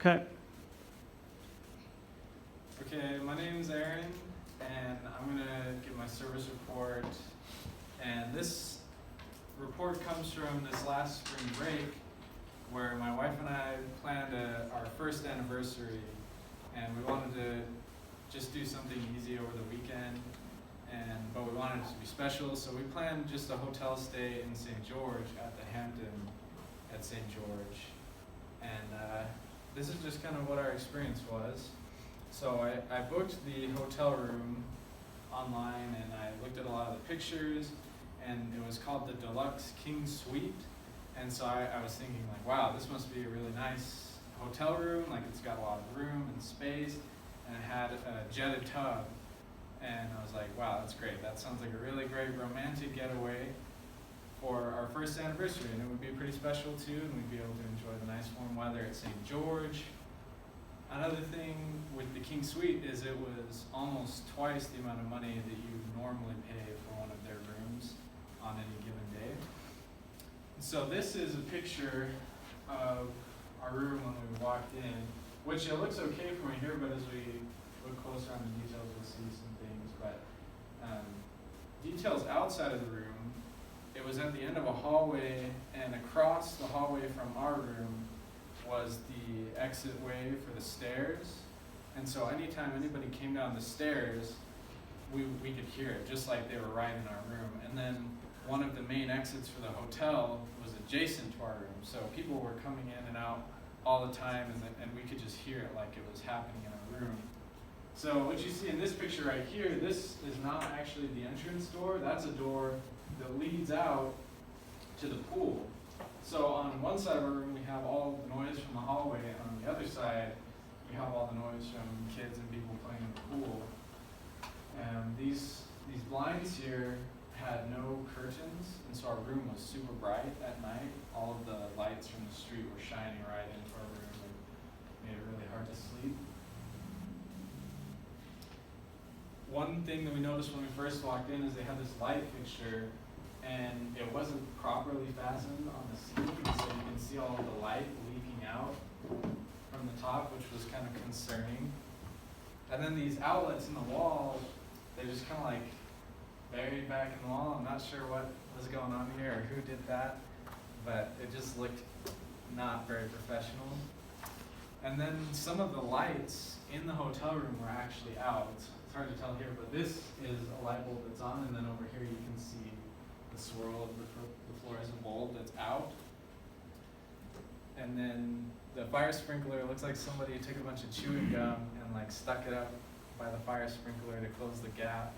Okay. Okay, my name's Erin, and I'm gonna give my service report. And this report comes from this last spring break, where my wife and I planned our first anniversary, and we wanted to just do something easy over the weekend, but we wanted it to be special, so we planned just a hotel stay in St. George at the Hampton at St. George. And this is just kind of what our experience was. So I booked the hotel room online, and I looked at a lot of the pictures, and it was called the Deluxe King Suite. And so I was thinking, like, wow, this must be a really nice hotel room. Like, it's got a lot of room and space, and it had a jetted tub. And I was like, wow, that's great. That sounds like a really great romantic getaway for our first anniversary, and it would be pretty special too, and we'd be able to enjoy the nice warm weather at St. George. Another thing with the King Suite is it was almost twice the amount of money that you normally pay for one of their rooms on any given day. So this is a picture of our room when we walked in, which it looks okay from here, but as we look closer on the details, we'll see some things. But details outside of the room, it was at the end of a hallway, and across the hallway from our room was the exit way for the stairs. And so anytime anybody came down the stairs, we could hear it, just like they were right in our room. And then one of the main exits for the hotel was adjacent to our room, so people were coming in and out all the time, and we could just hear it like it was happening in our room. So what you see in this picture right here, this is not actually the entrance door. That's a door that leads out to the pool. So on one side of our room, we have all the noise from the hallway, and on the other side, we have all the noise from kids and people playing in the pool. And these blinds here had no curtains, and so our room was super bright at night. All of the lights from the street were shining right into our room and made it really hard to sleep. One thing that we noticed when we first walked in is they had this light fixture, and it wasn't properly fastened on the ceiling, so you can see all of the light leaking out from the top, which was kind of concerning. And then these outlets in the wall, they just kind of like buried back in the wall. I'm not sure what was going on here or who did that, but it just looked not very professional. And then some of the lights in the hotel room were actually out. It's hard to tell here, but this is a light bulb that's on, and then over here you can see the swirl of the fluorescent bulb that's out. And then the fire sprinkler looks like somebody took a bunch of chewing gum and like stuck it up by the fire sprinkler to close the gap.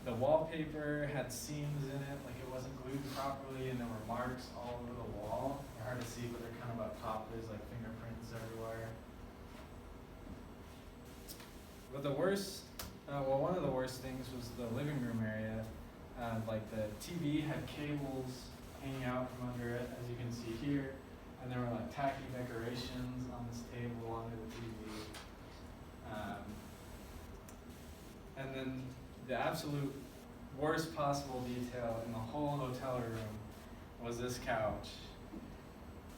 The wallpaper had seams in it, like it wasn't glued properly, and there were marks all over the wall. They're hard to see, but they're kind of up top. There's like fingerprints everywhere. But one of the worst things was the living room area. Like the TV had cables hanging out from under it, as you can see here, and there were like tacky decorations on this table under the TV. And then the absolute worst possible detail in the whole hotel room was this couch.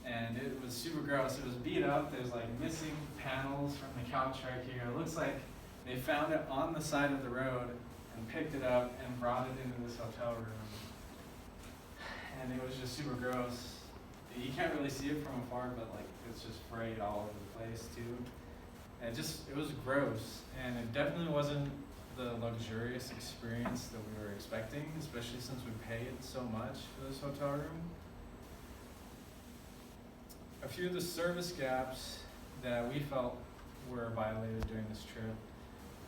And it was super gross. It was beat up. There's like missing panels from the couch right here. It looks like they found it on the side of the road and picked it up and brought it into this hotel room. And it was just super gross. You can't really see it from afar, but like it's just frayed all over the place too. And it was gross. And it definitely wasn't the luxurious experience that we were expecting, especially since we paid so much for this hotel room. A few of the service gaps that we felt were violated during this trip.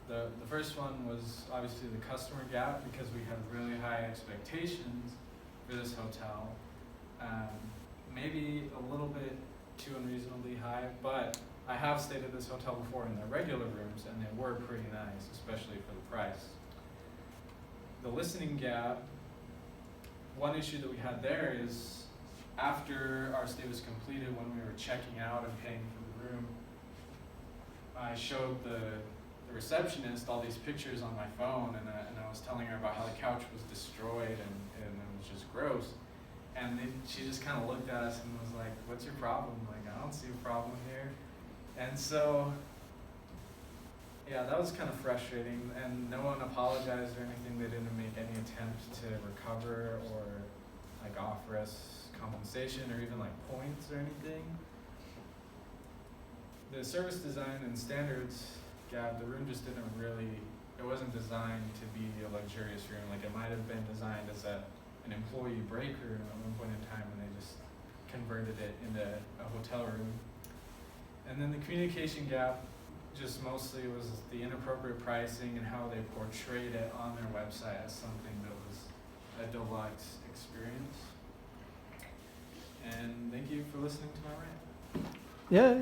The first one was obviously the customer gap, because we had really high expectations for this hotel. Maybe a little bit too unreasonably high, but I have stayed at this hotel before in their regular rooms, and they were pretty nice, especially for the price. The listening gap, one issue that we had there is after our stay was completed, when we were checking out and paying for the room, I showed the receptionist all these pictures on my phone, and I was telling her about how the couch was destroyed and it was just gross. And she just kind of looked at us and was like, "What's your problem?" Like, "I don't see a problem here." And so, yeah, that was kind of frustrating, and no one apologized or anything. They didn't make any attempt to recover or like offer us compensation or even like points or anything. The service design and standards gap, the room just didn't really, it wasn't designed to be a luxurious room. Like it might have been designed as an employee break room at one point in time, and they just converted it into a hotel room. And then the communication gap just mostly was the inappropriate pricing and how they portrayed it on their website as something that was a deluxe experience. And thank you for listening to my rant. Yeah.